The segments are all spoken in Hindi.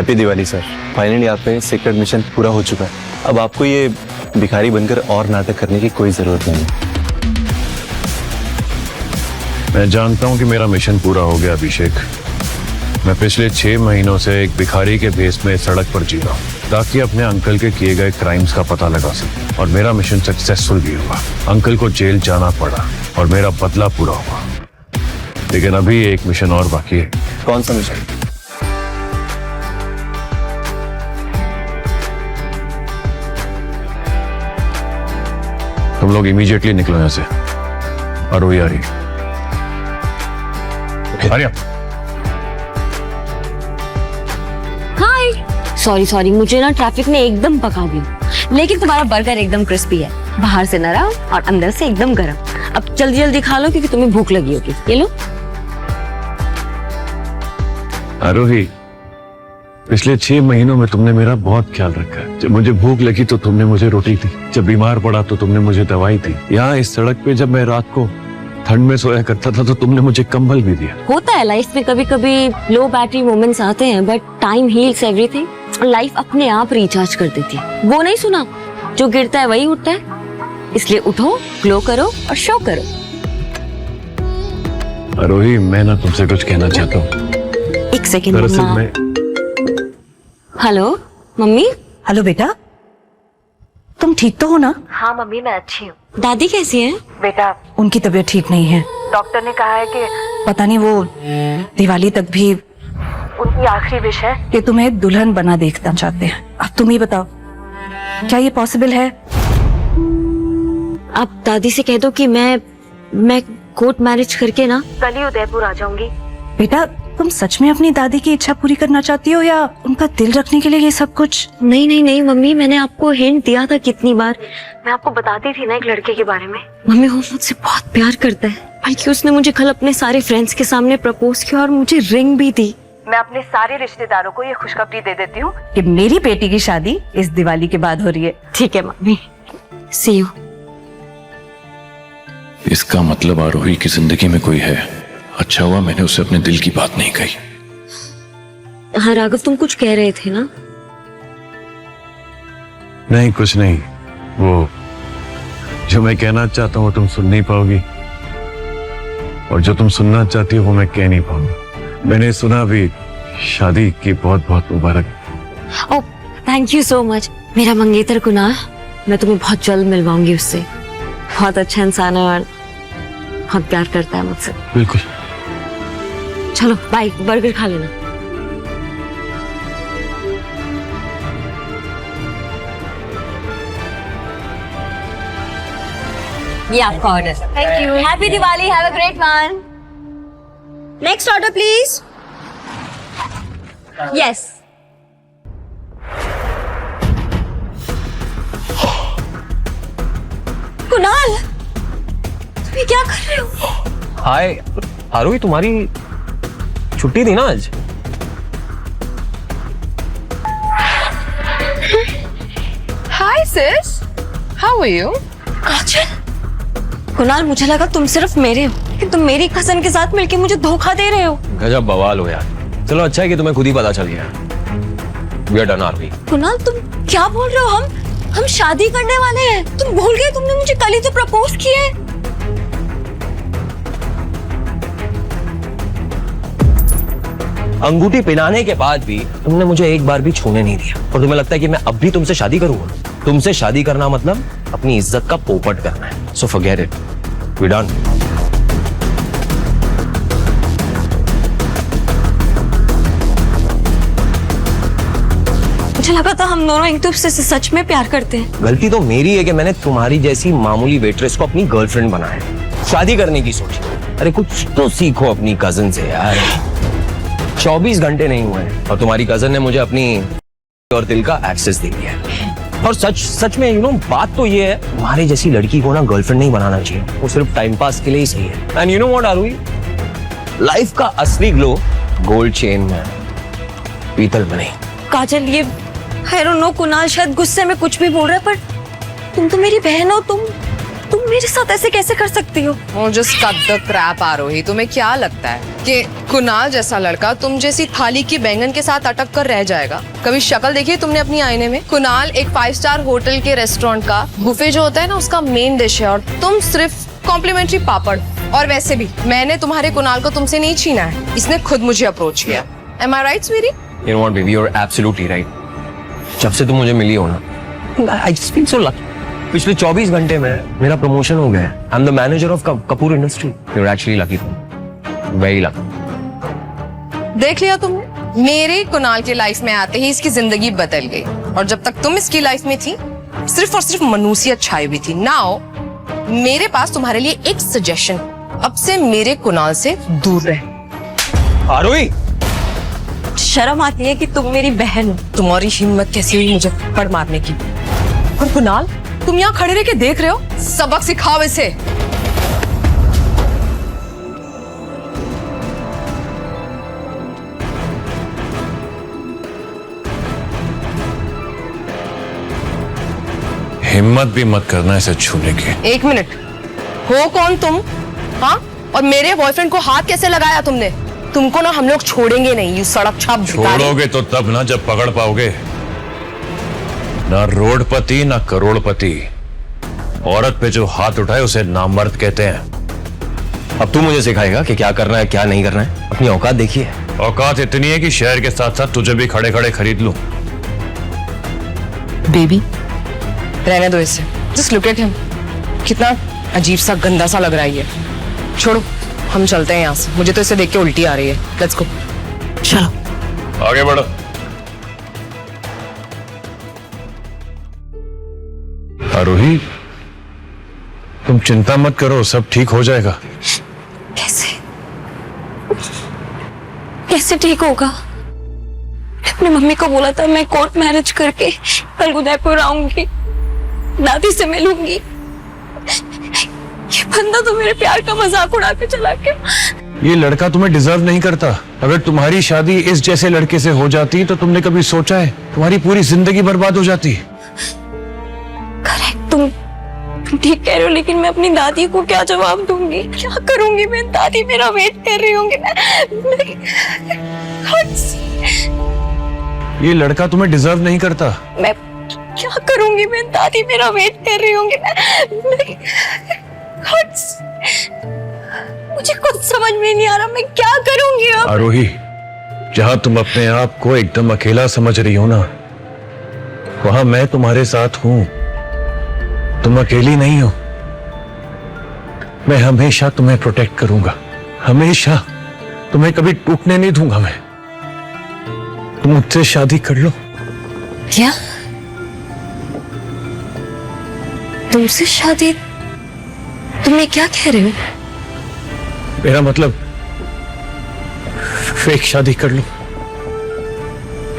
Happy Diwali sir. फाइनली आप पे सीक्रेट मिशन पूरा हो चुका है। अब आपको ये भिखारी बनकर और नाटक करने की कोई जरूरत नहीं है। मैं जानता हूं कि मेरा मिशन पूरा हो गया अभिषेक। मैं पिछले 6 महीनों से एक भिखारी के भेस में सड़क पर जी रहा हूं ताकि अपने अंकल के किए गए क्राइम्स का पता लगा सकूं, और मेरा मिशन सक्सेसफुल भी हुआ। अंकल को जेल जाना पड़ा और मेरा बदला पूरा हुआ, लेकिन अभी एक मिशन और बाकी है। कौन सा मिशन? तुम लोग इमीडिएटली निकलो यहां से। आरोही आ रही। आर्या। सॉरी मुझे ना ट्रैफिक ने एकदम पका दिया, लेकिन तुम्हारा बर्गर एकदम क्रिस्पी है, बाहर से नरम और अंदर से एकदम गरम। अब जल्दी जल्दी खा लो क्योंकि तुम्हें भूख लगी होगी। ये लो। आरोही, पिछले 6 महीनों में तुमने मेरा बहुत ख्याल रखा है। जब मुझे भूख लगी तो तुमने मुझे रोटी दी, जब बीमार पड़ा तो तुमने मुझे दवाई दी। यहाँ इस सड़क पे जब मैं रात को ठंड में सोया करता था तो तुमने मुझे कंबल भी दिया। होता है लाइफ में कभी कभी लो बैटरी मोमेंट्स आते हैं, बट टाइम हील्स एवरीथिंग और लाइफ अपने आप रिचार्ज कर देती है। वो नहीं सुना, जो गिरता है वही उठता है, इसलिए उठो, ग्लो करो और शो करो। आरोही, मैं ना तुमसे कुछ कहना चाहता हूँ। एक सेकेंड। दरअसल मैं हेलो मम्मी। हेलो बेटा, तुम ठीक तो हो ना? हाँ मम्मी, मैं अच्छी हूँ। दादी कैसी हैं? बेटा, उनकी तबीयत ठीक नहीं है। डॉक्टर ने कहा है कि पता नहीं वो दिवाली तक भी उनकी आखिरी विश है कि तुम्हें दुल्हन बना देखना चाहते हैं। अब तुम ही बताओ, क्या ये पॉसिबल है? आप दादी से कह दो कि मैं कोर्ट मैरिज करके ना कल ही उदयपुर आ जाऊंगी। बेटा, तुम सच में अपनी दादी की इच्छा पूरी करना चाहती हो या उनका दिल रखने के लिए ये सब कुछ? नहीं मम्मी, मैंने आपको हिंट दिया था कितनी बार। मैं आपको बताती थी ना एक लड़के के बारे में। मम्मी वो मुझसे बहुत प्यार करता है, बल्कि उसने मुझे कल अपने सारे फ्रेंड्स के सामने प्रपोज किया और मुझे रिंग भी दी। मैं अपने सारे रिश्तेदारों को ये खुशखबरी दे देती हूँ कि मेरी बेटी की शादी इस दिवाली के बाद हो रही है। ठीक है मम्मी, सी यू। इसका मतलब आरोही की जिंदगी में कोई है। अच्छा हुआ मैंने उसे अपने दिल की बात नहीं कही। हाँ राघव, तुम कुछ कह रहे थे ना? नहीं, कुछ नहीं। वो जो मैं कहना चाहता हूँ वो तुम सुन नहीं पाओगी, और जो तुम सुनना चाहती हो वो मैं कह नहीं पाऊंगा। मैंने सुना भी। शादी की बहुत बहुत मुबारक। Oh thank you so much. मेरा मंगेतर कुणाल, मैं तुम्हें बहुत जल्द मिलवाऊंगी उससे। बहुत अच्छा इंसान है और बहुत प्यार करता है मुझसे। बिल्कुल। चलो बाय, बर्गर खा लेना। ये आपका order. Thank you. Happy Diwali, have a great one. Next order please. Yes. Kunal, तुम ये क्या कर रहे हो? हाय आरोही, तुम्हारी छुट्टी थी ना आज? Hi sis, how are you? काजल, कुणाल मुझे लगा तुम सिर्फ मेरे हो, लेकिन तुम मेरी कजन के साथ मिलके मुझे धोखा दे रहे हो। गजब बवाल हो यार। चलो अच्छा है कि तुम्हें खुद ही पता चल गया। We are done, आरोही। कुणाल तुम क्या बोल रहे हो? हम शादी करने वाले हैं। तुम भूल गए, तुमने मुझे कल ही तो प्रपोज किया है। अंगूठी पहनाने के बाद भी तुमने मुझे एक बार भी छूने नहीं दिया, और तुम्हें लगता है कि मैं अब भी तुमसे शादी करूंगा? तुमसे शादी करना मतलब अपनी इज्जत का पोपट करना है। So forget it, we done. मुझे लगा था हम दोनों एक दूसरे से सच में प्यार करते हैं। गलती तो मेरी है कि मैंने तुम्हारी जैसी मामूली वेट्रेस को अपनी गर्लफ्रेंड बनाया, शादी करने की सोची। अरे कुछ तो सीखो अपनी कजन से यार। 24 घंटे नहीं हुए और तुम्हारी कजन ने मुझे अपनी और दिल का एक्सेस दे दिया है। और सच में बात तो ये है, तुम्हारी जैसी लड़की को ना गर्लफ्रेंड नहीं बनाना चाहिए। वो सिर्फ टाइम पास के लिए ही सही है। And you know what Aarohi, life का असली ग्लो गोल्ड चेन में, पीतल में नहीं। काजल, ये आई डोंट नो, कुणाल शायद गुस्से में कुछ भी बोल रहा है, पर तुम तो मेरी बहन हो। तुम मेरे साथ ऐसे कैसे कर सकती हो? Oh, just cut the crap, आरोही। तुम्हें क्या लगता है कि कुणाल जैसा लड़का तुम जैसी थाली की बैंगन के साथ अटक कर रह जाएगा? कभी शक्ल देखी है तुमने अपनी आईने में? कुणाल एक 5 स्टार होटल के रेस्टोरेंट का बुफे जो होता है ना, उसका मेन डिश है, और तुम सिर्फ कॉम्प्लीमेंट्री पापड़। और वैसे भी मैंने तुम्हारे कुणाल को तुमसे नहीं छीना है, इसने खुद मुझे अप्रोच किया। Am I right, sweetie? You know what, baby, you're absolutely right. जब से तुम मुझे मिली हो ना, I just feel so lucky. पिछले 24 घंटे में मेरा प्रमोशन हो गया। I'm the manager of Kapoor industry. You're actually lucky. Very lucky. देख लिया तुमने, मेरे कुणाल के लाइफ में आते ही इसकी जिंदगी बदल गई, और जब तक तुम इसकी लाइफ में थी सिर्फ और सिर्फ मनुष्यत छाई हुई थी। नाउ मेरे पास तुम्हारे लिए एक सजेशन, अब से मेरे कुणाल से दूर रहे। आरोही, शर्म आती है कि तुम मेरी बहन हो। तुम्हारी हिम्मत कैसी हुई मुझे पड़ मारने की? और कुणाल, तुम यहाँ खड़े रह के देख रहे हो? सबक सिखाओ इसे। हिम्मत भी मत करना इसे छूने की। एक मिनट, हो कौन तुम? हाँ, और मेरे बॉयफ्रेंड को हाथ कैसे लगाया तुमने? तुमको ना हम लोग छोड़ेंगे नहीं, यू सड़क छाप भिखारी। छोड़ोगे तो तब ना जब पकड़ पाओगे। ना रोडपति ना करोड़पति, औरत पे जो हाथ उठाए उसे नामर्द कहते हैं। अब तू मुझे सिखाएगा कि क्या करना है क्या नहीं करना है? अपनी औकात देखिए। औकात इतनी है कि शहर के साथ साथ तुझे भी खड़े खड़े खरीद लूं। बेबी, रहने दो इसे। जस्ट लुक एट हिम, कितना अजीब सा गंदा सा लग रहा है ये। छोड़ो, हम चलते हैं यहाँ से, मुझे तो इसे देख के उल्टी आ रही है। Let's go. चलो आगे बढ़ो। आरोही, तुम चिंता मत करो, सब ठीक हो जाएगा। कैसे कैसे ठीक होगा? अपनी मम्मी को बोला था मैं कोर्ट मैरिज करके कल उदयपुर आऊंगी, दादी से मिलूंगी। ये बंदा तो मेरे प्यार का मजाक उड़ा के चला गया। ये लड़का तुम्हें डिजर्व नहीं करता। अगर तुम्हारी शादी इस जैसे लड़के से हो जाती तो तुमने कभी सोचा है तुम्हारी पूरी जिंदगी बर्बाद हो जाती। करेक्ट, तुम ठीक कह रहे हो, लेकिन मैं अपनी दादी को क्या जवाब दूंगी? क्या करूंगी मैं? दादी मेरा वेट कर रही होंगी। ये लड़का तुम्हें डिजर्व नहीं करता। मैं क्या करूंगी मैं? दादी मेरा वेट कर रही होंगी। मुझे कुछ समझ में नहीं आ रहा, मैं क्या करूंगी अब? आरोही, जहां तुम अपने आप को एकदम अकेला समझ रही हो ना, वहां मैं तुम्हारे साथ हूं। तुम अकेली नहीं हो। मैं हमेशा तुम्हें प्रोटेक्ट करूंगा, हमेशा। तुम्हें कभी टूटने नहीं दूंगा मैं। तुम मुझसे शादी कर लो। क्या? तुमसे शादी? तुम क्या कह रहे हो? मेरा मतलब फेक शादी कर लो।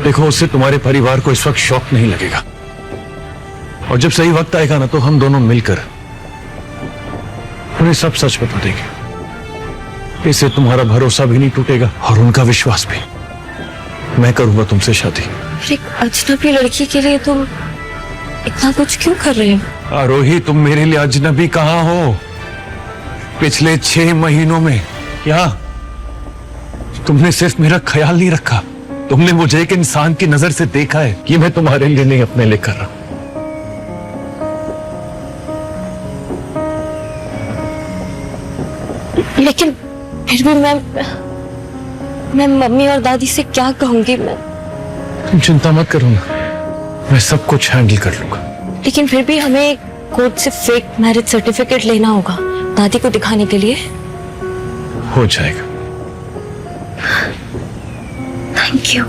देखो, उससे तुम्हारे परिवार को इस वक्त शौक नहीं लगेगा, और जब सही वक्त आएगा ना तो हम दोनों मिलकर उन्हें सब सच बता देंगे। इससे तुम्हारा भरोसा भी नहीं टूटेगा और उनका विश्वास भी। मैं करूंगा तुमसे शादी। एक अजनबी लड़की के लिए तुम इतना कुछ क्यों कर रहे हो? आरोही, तुम मेरे लिए अजनबी कहां हो? पिछले 6 महीनों में क्या तुमने सिर्फ मेरा ख्याल नहीं रखा, तुमने मुझे एक इंसान की नजर से देखा है कि मैं तुम्हारे लिए नहीं अपने लिए कर रहा। लेकिन फिर भी मैं मम्मी और दादी से क्या कहूंगी? मैं तुम चिंता मत करो ना, मैं सब कुछ हैंडल कर लूंगा। लेकिन फिर भी हमें कोर्ट से फेक मैरिज सर्टिफिकेट लेना होगा दादी को दिखाने के लिए। हो जाएगा। Thank you.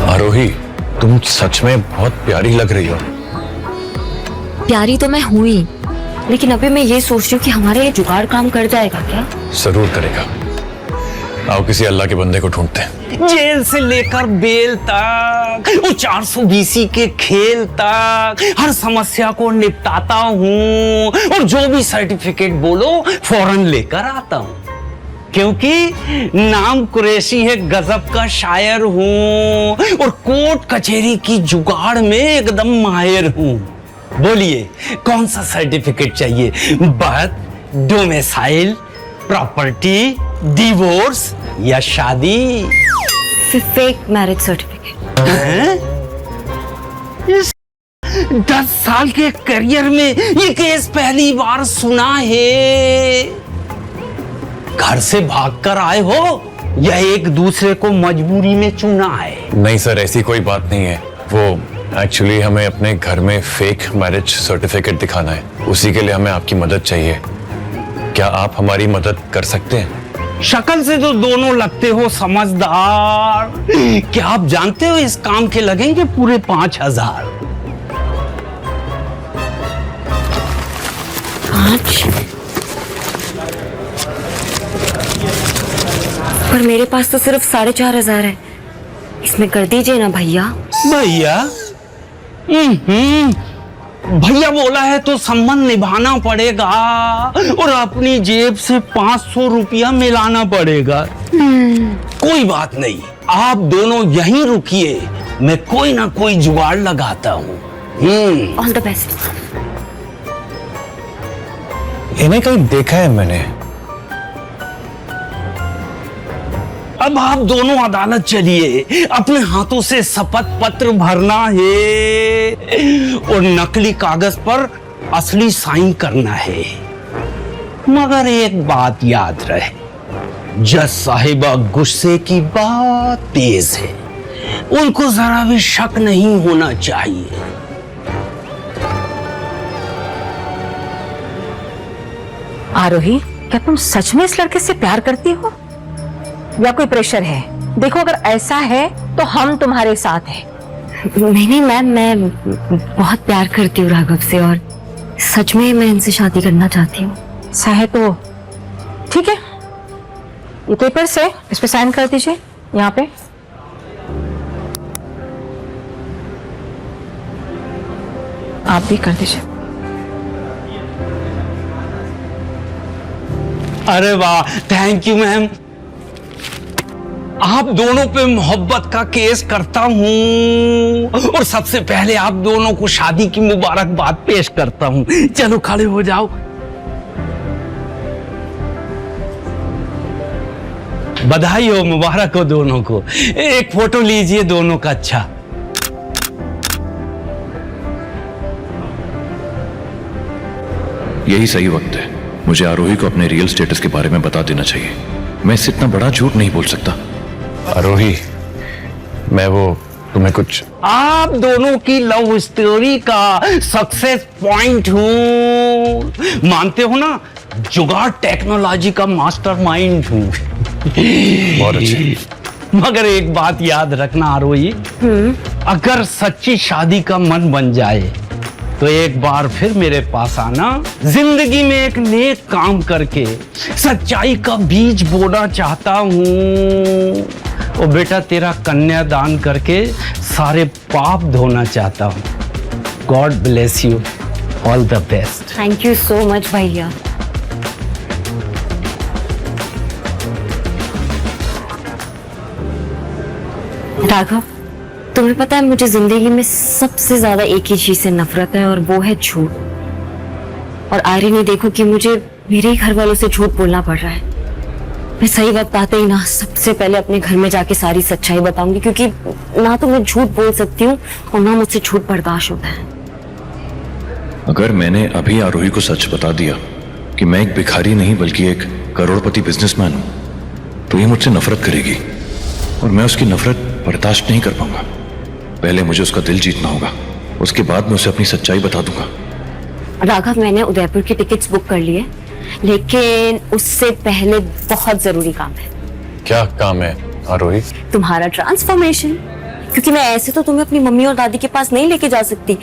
आरोही, तुम सच में बहुत प्यारी लग रही हो। प्यारी तो मैं हुई, लेकिन अभी मैं ये सोच रही हूँ कि हमारे ये जुगाड़ काम कर जाएगा क्या? जरूर करेगा। आओ किसी अल्लाह के बंदे को ढूंढते हैं। जेल से लेकर बेल तक, वो 420 के खेल तक, हर समस्या को निपटाता हूँ और जो भी सर्टिफिकेट बोलो फौरन लेकर आता हूँ, क्योंकि नाम कुरैशी है, गजब का शायर हूँ और कोर्ट कचहरी की जुगाड़ में एकदम माहिर हूँ। बोलिए कौन सा सर्टिफिकेट चाहिए? बर्थ, डोमिसाइल, प्रॉपर्टी, डिवोर्स या शादी? Fake marriage certificate. हैं? इस 10 साल के करियर में ये केस पहली बार सुना है। घर से भागकर आए हो या एक दूसरे को मजबूरी में चुना है? नहीं सर, ऐसी कोई बात नहीं है। वो एक्चुअली हमें अपने घर में फेक मैरिज सर्टिफिकेट दिखाना है, उसी के लिए हमें आपकी मदद चाहिए। क्या आप हमारी मदद कर सकते हैं? शक्ल से तो दोनों लगते हो समझदार। क्या आप जानते हो इस काम के लगेंगे पूरे 5000? 5? पर मेरे पास तो सिर्फ 4500 है, इसमें कर दीजिए ना भैया। भैया? भैया बोला है तो संबंध निभाना पड़ेगा और अपनी जेब से 500 रुपया मिलाना पड़ेगा। कोई बात नहीं, आप दोनों यहीं रुकिए, मैं कोई ना कोई जुगाड़ लगाता हूँ। All the best. इन्हें कहीं देखा है मैंने। अब आप दोनों अदालत चलिए, अपने हाथों से शपथ पत्र भरना है और नकली कागज पर असली साइन करना है। मगर एक बात याद रहे, जज साहिबा गुस्से की बात तेज है, उनको जरा भी शक नहीं होना चाहिए। आरोही, क्या तुम सच में इस लड़के से प्यार करती हो या कोई प्रेशर है? देखो, अगर ऐसा है तो हम तुम्हारे साथ हैं। नहीं मैम, मैं बहुत प्यार करती हूँ राघव से और सच में मैं इनसे शादी करना चाहती हूँ। ऐसा है तो ठीक है, ये पेपर्स है, इस पे साइन कर दीजिए यहाँ पे। आप भी कर दीजिए। अरे वाह, थैंक यू मैम। आप दोनों पे मोहब्बत का केस करता हूं और सबसे पहले आप दोनों को शादी की मुबारकबाद पेश करता हूं। चलो खड़े हो जाओ। बधाई हो, मुबारक हो दोनों को। एक फोटो लीजिए दोनों का। अच्छा, यही सही वक्त है। मुझे आरोही को अपने रियल स्टेटस के बारे में बता देना चाहिए। मैं इससे इतना बड़ा झूठ नहीं बोल सकता। आरोही, मैं वो तुम्हें कुछ आप दोनों की लव स्टोरी का सक्सेस पॉइंट हूं। मानते हो ना, जुगाड़ टेक्नोलॉजी का मास्टरमाइंड हूं। बहुत अच्छे। मगर एक बात याद रखना आरोही, अगर सच्ची शादी का मन बन जाए तो एक बार फिर मेरे पास आना। जिंदगी में एक नेक काम करके सच्चाई का बीज बोना चाहता हूँ और बेटा तेरा कन्यादान करके सारे पाप धोना चाहता हूँ। God bless you, all the best. Thank you so much भैया। राघव, तुम्हें पता है मुझे जिंदगी में सबसे ज्यादा एक ही चीज से नफरत है और वो है झूठ। और आयरनी देखो कि मुझे मेरे ही घर वालों से झूठ बोलना पड़ रहा है। मैं सही वक्त आते ही ना सबसे पहले अपने घर में जाके सारी सच्चाई बताऊंगी, क्योंकि ना तो मैं झूठ बोल सकती हूँ और ना मुझसे झूठ बर्दाश्त होता है। अगर मैंने अभी आरोही को सच बता दिया कि मैं एक भिखारी नहीं बल्कि एक करोड़पति बिजनेसमैन हूं, तो ये मुझसे नफरत करेगी और मैं उसकी नफरत बर्दाश्त नहीं कर पाऊंगा। पहले मुझे उसका दिल जीतना होगा, उसके बाद मैं उसे अपनी सच्चाई बता दूंगा। राघव, मैंने उदयपुर की टिकट्स बुक कर ली है, लेकिन उससे पहले बहुत जरूरी काम है। क्या काम है आरोही? तुम्हारा ट्रांसफॉर्मेशन, क्योंकि मैं ऐसे तो तुम्हें अपनी मम्मी और दादी के पास नहीं लेके जा सकती,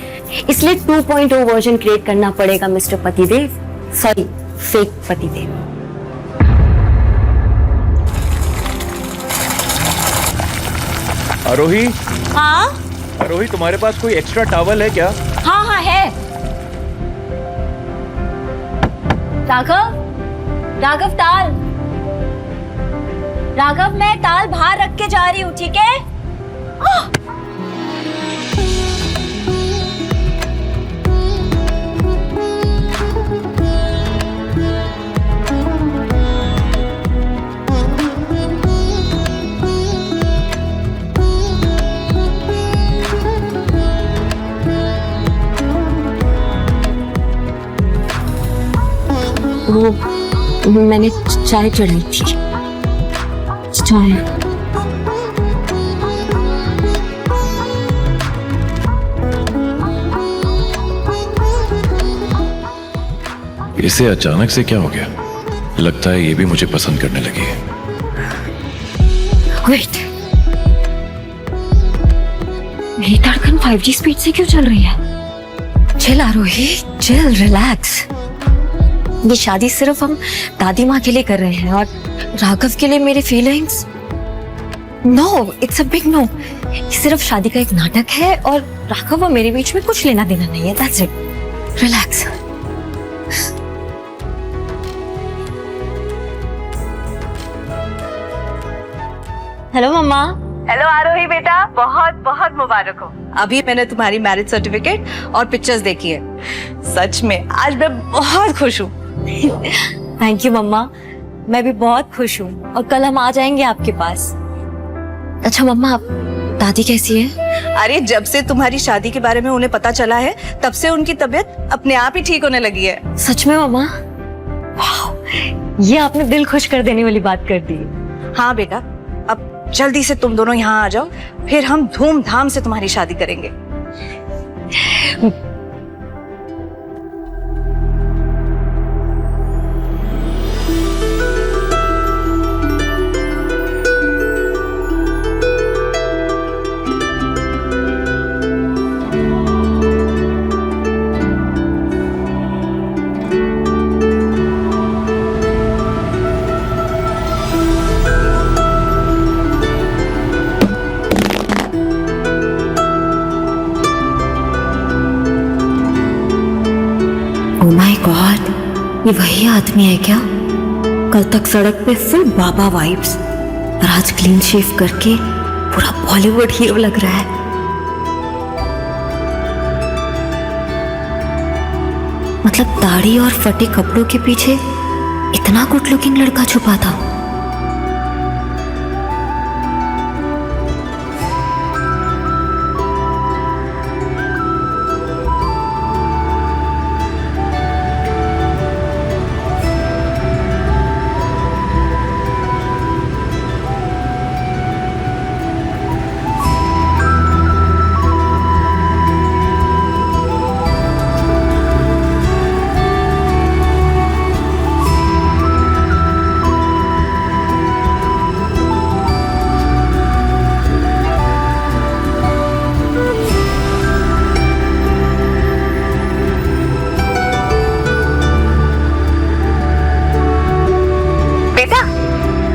इसलिए 2.0 वर्जन क्रिएट करना पड़ेगा मिस्टर पतिदेव। सॉरी, फेक पतिदेव। आरोही, हाँ आरोही तुम्हारे पास कोई एक्स्ट्रा टॉवल है क्या? हाँ हाँ है। राघव, राघव ताल, राघव मैं ताल बाहर रख के जा रही हूँ, ठीक है? वो मैंने चाय चढ़ाई थी। चाय। इसे अचानक से क्या हो गया? लगता है ये भी मुझे पसंद करने लगी है। वेट, मेरी धड़कन 5G स्पीड से क्यों चल रही है? चिल आरोही, चिल, रिलैक्स। ये शादी सिर्फ हम दादी माँ के लिए कर रहे हैं और राघव के लिए मेरी feelings, no, it's a big no. ये सिर्फ शादी का एक नाटक है और राघव और मेरे बीच में कुछ लेना देना नहीं है। That's it, relax. हेलो मम्मा। हेलो आरोही बेटा, बहुत बहुत मुबारक हो। अभी मैंने तुम्हारी मैरिज सर्टिफिकेट और पिक्चर्स देखी है। सच में आज मैं बहुत खुश हूँ। थैंक यू मम्मा, मैं भी बहुत खुश हूँ और कल हम आ जाएंगे आपके पास। अच्छा मम्मा, दादी कैसी है? अरे जब से तुम्हारी शादी के बारे में उन्हें पता चला है तब से उनकी तबीयत अपने आप ही ठीक होने लगी है। सच में मम्मा? वाह, ये आपने दिल खुश कर देने वाली बात कर दी। हाँ बेटा, अब जल्दी से तुम दोनों यहाँ आ जाओ, फिर हम धूमधाम से तुम्हारी शादी करेंगे। ओह माय गॉड, ये वही आदमी है क्या? कल तक सड़क पे फुल बाबा वाइब्स और आज क्लीन शेव करके पूरा बॉलीवुड हीरो लग रहा है। मतलब दाढ़ी और फटे कपड़ों के पीछे इतना गुड लुकिंग लड़का छुपा था।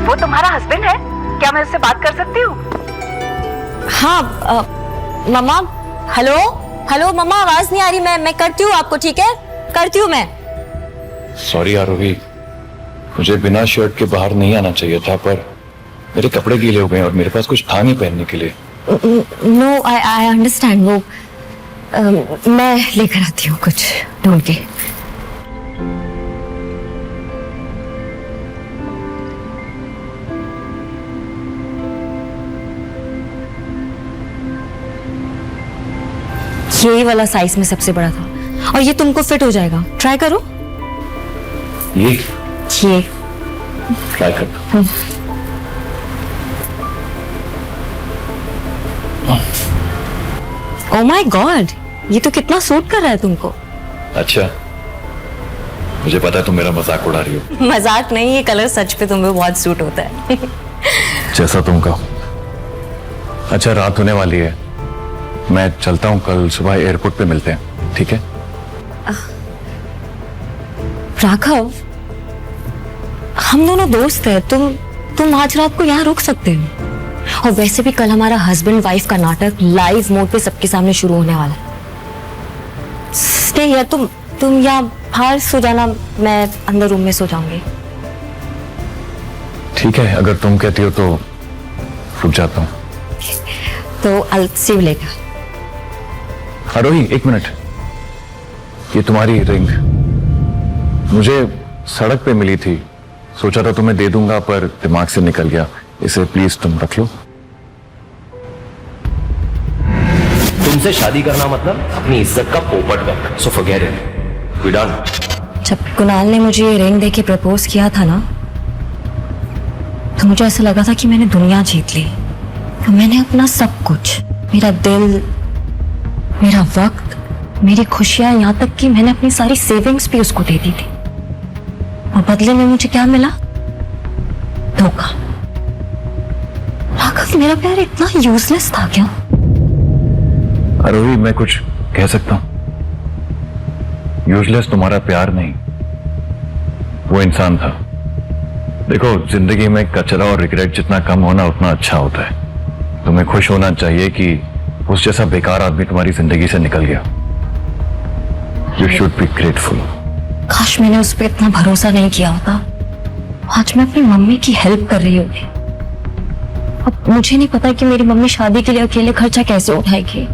वो तुम्हारा हस्बैंड है क्या? मैं उससे बात कर सकती हूँ? हाँ मम्मा, हेलो हेलो मम्मा, आवाज नहीं आ रही। मैं करती हूँ आपको, ठीक है? करती हूँ मैं। सॉरी आरोही, मुझे बिना शर्ट के बाहर नहीं आना चाहिए था, पर मेरे कपड़े गीले हो गए और मेरे पास कुछ था नहीं पहनने के लिए। No, I understand. वो मैं लेकर आती हूँ कुछ ढूंढ के। यही वाला साइज में सबसे बड़ा था और ये तुमको फिट हो जाएगा। ट्राई करो। ये ट्राई कर। ओह माय गॉड, ये तो कितना सूट कर रहा है तुमको। अच्छा, मुझे पता है तुम मेरा मजाक उड़ा रही हो। मजाक नहीं, ये कलर सच पे तुम्हें बहुत सूट होता है। जैसा तुम कहो। अच्छा, रात होने वाली है, मैं चलता हूँ। कल सुबह एयरपोर्ट पे मिलते हैं, ठीक है? राघव, हम दोनों दोस्त हैं। तुम आज रात को यहाँ रुक सकते हो और वैसे भी कल हमारा हस्बैंड वाइफ का नाटक लाइव मोड पे सबके सामने शुरू होने वाला है। स्टे हियर, तुम या बाहर सो जाना, मैं अंदर रूम में सो जाऊंगी। ठीक है, अगर तुम कहती हो तो रुक जाता हूँ। तो I'll see you later। आरोही, एक मिनट। ये तुम्हारी रिंग मुझे सड़क पे मिली थी, सोचा था तुम्हें दे दूंगा पर दिमाग से निकल गया। इसे प्लीज तुम रख लो। तुमसे शादी करना मतलब अपनी इज्जत का पोपट करना। So forget it, we done. जब कुणाल ने मुझे ये रिंग देके प्रपोज किया था ना, तो मुझे ऐसा लगा था कि मैंने दुनिया जीत ली। तो मैंने अपना सब कुछ, मेरा दिल, मेरा वक्त, मेरी खुशियां, यहाँ तक कि मैंने अपनी सारी सेविंग्स भी उसको दे दी थी। और बदले में मुझे क्या मिला? धोखा। राघव, मेरा प्यार इतना यूजलेस था क्या? आरोही, मैं कुछ कह सकता हूं? यूजलेस तुम्हारा प्यार नहीं, वो इंसान था। देखो, जिंदगी में कचरा और रिग्रेट जितना कम होना उतना अच्छा होता है। तुम्हें खुश होना चाहिए कि उस जैसा बेकार आदमी तुम्हारी जिंदगी से निकल गया। You should be grateful. काश मैंने उस पर इतना भरोसा नहीं किया होता। आज मैं अपनी मम्मी की हेल्प कर रही होती। अब मुझे नहीं पता कि मेरी मम्मी शादी के लिए अकेले खर्चा कैसे उठाएगी।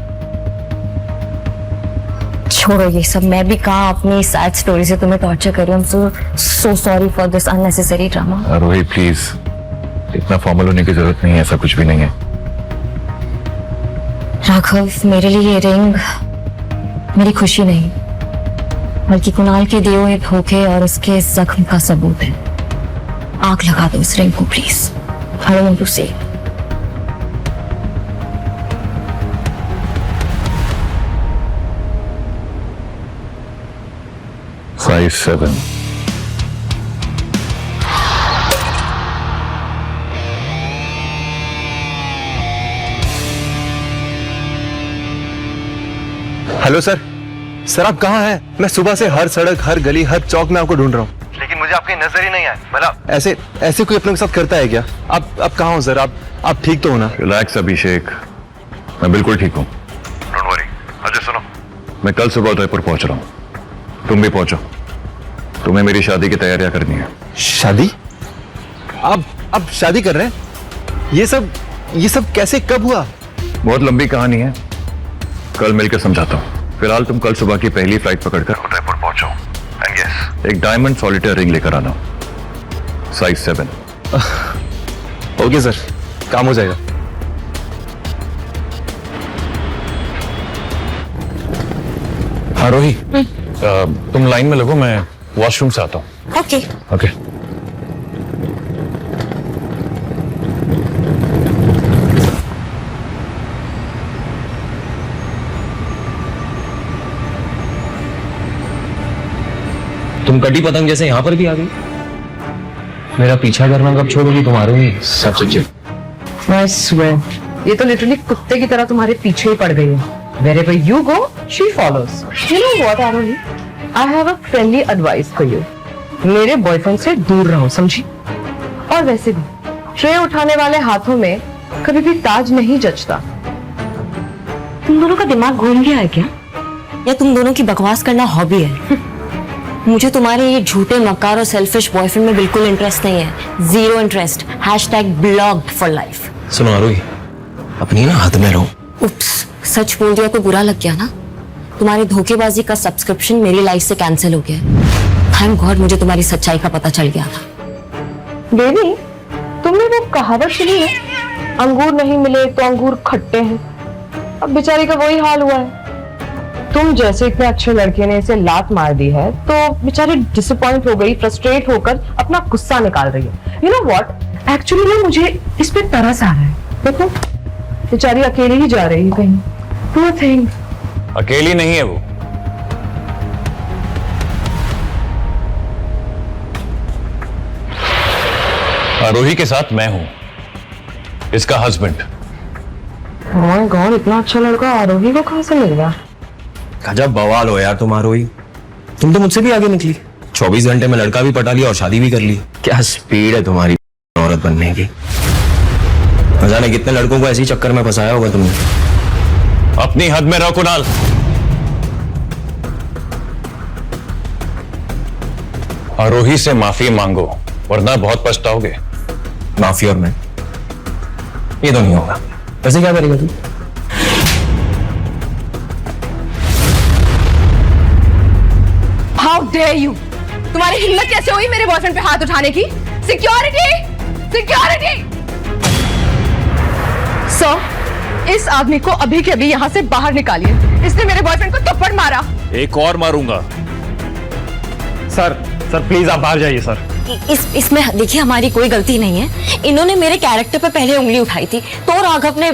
छोड़ो ये सब, मैं भी कहाँ अपनी सैड स्टोरी से तुम्हें टॉर्चर कर रही हूँ। So sorry for this unnecessary drama. Aarohi please, इतना फॉर्मल होने की जरूरत नहीं है, ऐसा कुछ भी नहीं है। राघव, मेरे लिए ये रिंग मेरी खुशी नहीं, बल्कि कुणाल के दिए हुए धोखे और उसके जख्म का सबूत है। आग लगा दो इस रिंग को please. I don't want to see। 5-7 hello sir. Sir आप कहाँ हैं? मैं सुबह से हर सड़क, हर गली, हर चौक में आपको ढूंढ रहा हूँ, लेकिन मुझे आपकी नजर ही नहीं आया। भला ऐसे कोई अपने के साथ करता है क्या? आप कहाँ हो सर? आप ठीक तो हो ना? रिलैक्स अभिषेक, मैं बिल्कुल ठीक हूँ। Don't worry. अच्छा सुनो, मैं कल सुबह उदयपुर पहुंच रहा हूँ, तुम भी पहुंचो। तुम्हें मेरी शादी की तैयारियां करनी है। शादी? आप शादी कर रहे हैं? ये सब कैसे, कब हुआ? बहुत लंबी कहानी है, कल मिलकर समझाता हूँ। फिलहाल तुम कल सुबह की पहली फ्लाइट पकड़कर उदयपुर पहुंचो। एंड यस, एक डायमंड सॉलिटेयर रिंग लेकर आना, साइज 7। ओके सर, काम हो जाएगा। आरोही, तुम लाइन में लगो, मैं वॉशरूम से आता हूँ। ओके। ओके। तुम कटी पतंग जैसे यहाँ पर भी आ गई। मेरा पीछा करना कब छोड़ोगी तुम्हारे? सच। I swear, ये तो लिटरली कुत्ते की तरह तुम्हारे पीछे ही पड़ गई है। Wherever you go, she follows. You know what, Arohi? I have a friendly advice for you. मेरे बॉयफ्रेंड से दूर रहो, समझी? और वैसे भी ट्रे उठाने वाले हाथों में कभी भी ताज नहीं जचता। तुम दोनों का दिमाग घूम गया है क्या? या तुम दोनों की बकवास करना हॉबी है? मुझे तुम्हारे ये झूठे, मक्कार और सेल्फिश बॉयफ्रेंड में बिल्कुल इंटरेस्ट नहीं है। Zero interest. #blocked for life। सुनो आरोही, अपनी ना हाथ में रहो। उप्स, सच बोल दिया तो बुरा लग गया ना? तुम्हारी धोखेबाजी का सब्सक्रिप्शन मेरी लाइफ से कैंसिल हो गया। थैंक गॉड मुझे तुम्हारी सच्चाई का पता चल गया था। बेबी, तुमने वो कहावत सुनी है, अंगूर नहीं मिले तो अंगूर खट्टे हैं। अब बेचारी का वही हाल हुआ है। तुम जैसे इतने अच्छे लड़के ने इसे लात मार दी है तो बेचारी डिसअपॉइंट हो गई, फ्रस्ट्रेट होकर अपना गुस्सा निकाल रही है। यू नो व्हाट, एक्चुअली ना मुझे इस पे तरस आ रहा है। देखो, बेचारी अकेली ही जा रही है कहीं। Poor thing। अकेली नहीं है वो, आरोही के साथ मैं हूं, इसका हस्बैंड। माय गॉड, इतना अच्छा लड़का आरोही को कहां से मिल गया? गजब बवाल हो यार तुम आरोही। तुम तो मुझसे भी आगे निकली। 24 घंटे में लड़का भी पटा लिया और शादी भी कर ली। क्या स्पीड है तुम्हारी औरत बनने की। न जाने कितने लड़कों को ऐसे ही चक्कर में फंसाया होगा तुमने। अपनी हद में रहो कुणाल। आरोही से माफी मांगो वरना बहुत पछताओगे। माफी और मैं, ये तो नहीं होगा। वैसे क्या करेगा तू? हाउ डेयर यू, तुम्हारी हिम्मत कैसे हुई मेरे बॉयफ्रेंड पे हाथ उठाने की? Security, security. सर, इस आदमी को अभी के अभी यहाँ से बाहर निकालिए। इसने मेरे बॉयफ्रेंड को थप्पड़ मारा। एक और मारूंगा। सर प्लीज आप बाहर जाइए सर। इसमें देखिए हमारी कोई गलती नहीं है। इन्होंने मेरे कैरेक्टर पे पहले उंगली उठाई थी तो राघव ने,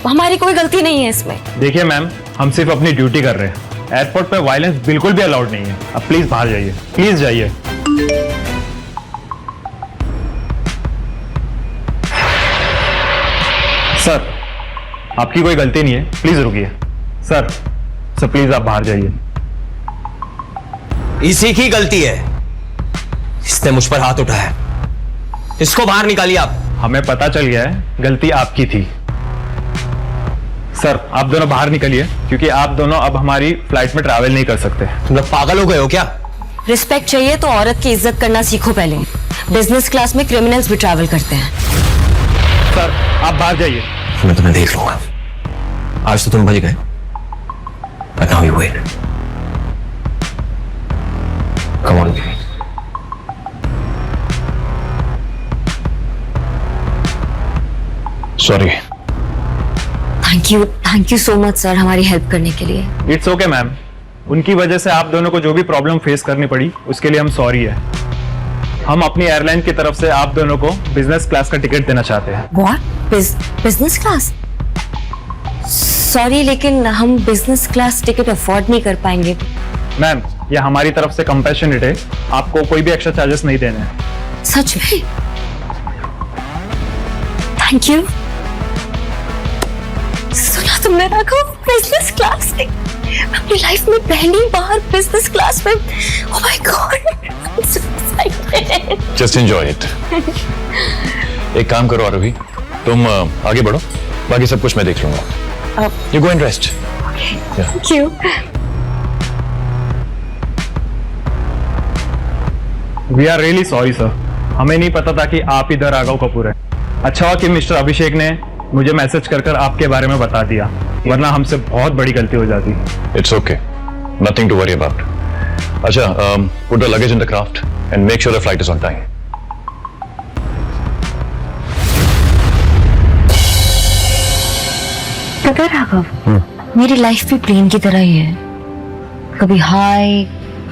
हमारी कोई गलती नहीं है इसमें। देखिए मैम, हम सिर्फ अपनी ड्यूटी कर रहे हैं। एयरपोर्ट पे वायलेंस बिल्कुल भी अलाउड नहीं है। अब प्लीज बाहर जाइए, प्लीज जाइए। सर, आपकी कोई गलती नहीं है, प्लीज रुकिए। सर प्लीज आप बाहर जाइए। इसी की गलती है, इसने मुझ पर हाथ उठाया। इसको बाहर निकालिए आप। हमें पता चल गया है गलती आपकी थी। सर आप दोनों बाहर निकलिए, क्योंकि आप दोनों अब हमारी फ्लाइट में ट्रैवल नहीं कर सकते। तुम लोग पागल हो गए हो क्या? रिस्पेक्ट चाहिए तो औरत की इज्जत करना सीखो पहले। बिजनेस क्लास में क्रिमिनल्स भी ट्रैवल करते हैं। सर आप बाहर जाइए। मैं तुम्हें देख लूंगा। आज तो तुम बच गए, but now you wait. Come on, baby. Sorry. Thank you so much sir हमारी हेल्प करने के लिए। इट्स ओके मैम, उनकी वजह से आप दोनों को जो भी प्रॉब्लम फेस करनी पड़ी उसके लिए हम सॉरी है। हम अपनी एयरलाइन की तरफ से आप दोनों को बिजनेस क्लास का टिकट देना चाहते हैं। व्हाट? Business class? सॉरी लेकिन हम बिजनेस क्लास टिकट अफोर्ड नहीं कर पाएंगे। मैम ये हमारी तरफ से कंपैशनेट है, आपको कोई भी एक्स्ट्रा चार्जेस नहीं देने हैं। सच में? Thank you. सुना तुमने राघव, बिजनेस क्लास में अपनी लाइफ में पहली बार बिजनेस क्लास में। Oh my God, I am so excited. Just enjoy it. एक काम करो आरोही, तुम आगे बढ़ो, बाकी सब कुछ मैं देख लूंगा। You go and rest. Thank you. We are really sorry sir, हमें नहीं पता था कि आप इधर राघव कपूर है। अच्छा हुआ कि मिस्टर अभिषेक ने मुझे मैसेज कर आपके बारे में बता दिया, वरना हमसे बहुत बड़ी गलती हो जाती। It's okay, nothing to worry about. अच्छा, put the luggage in the craft and make sure the flight is on time. पता है राघव, मेरी लाइफ भी प्लेन की तरह ही है। कभी हाई,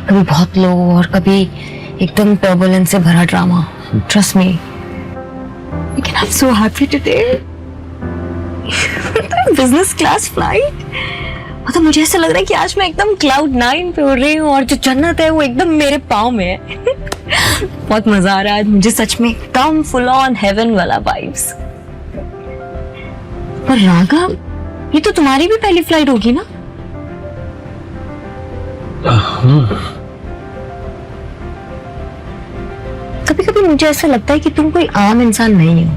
कभी बहुत लो और कभी एकदम टर्बुलेंस से भरा ड्रामा। Trust me. लेकिन I am so happy today. Business class flight, मतलब मुझे ऐसा लग रहा है कि आज मैं एकदम क्लाउड 9 पे उड़ रही हूँ और जो जन्नत है वो एकदम मेरे पाँव में है। बहुत मजा आ रहा है आज मुझे सच में, एकदम फुल ऑन हेवन वाला वाइब्स। पर राघव, ये तो तुम्हारी भी पहली फ्लाइट होगी ना? कभी कभी मुझे ऐसा लगता है कि तुम कोई आम इंसान नहीं हो।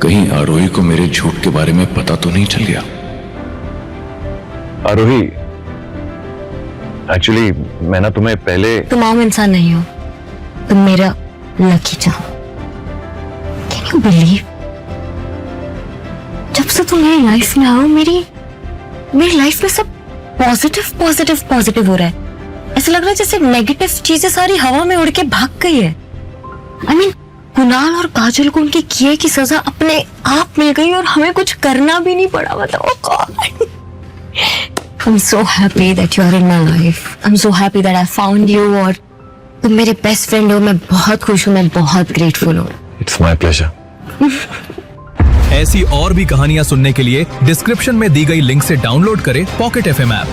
कहीं आरोही को मेरे झूठ के बारे में पता तो नहीं चल गया? आरोही, एक्चुअली मैं ना तुम्हें पहले। तुम आम इंसान नहीं हो, तुम मेरा lucky charm. Can you believe, जब से तुम मेरी लाइफ में आओ मेरी लाइफ में सब पॉजिटिव हो रहा है। ऐसा लग रहा है जैसे नेगेटिव चीजें सारी हवा में उड़ के भाग गई है। आई मीन कुणाल और काजल को उनके किए की सजा अपने आप मिल गई और हमें कुछ करना भी नहीं पड़ा। मतलब I'm so happy that you are in my life. I'm so happy that I found you और तुम मेरे बेस्ट फ्रेंड हो। मैं बहुत खुश हूँ, मैं बहुत ग्रेटफुल हूँ। It's my pleasure. ऐसी और भी कहानियां सुनने के लिए डिस्क्रिप्शन में दी गई लिंक से डाउनलोड करें पॉकेट FM ऐप।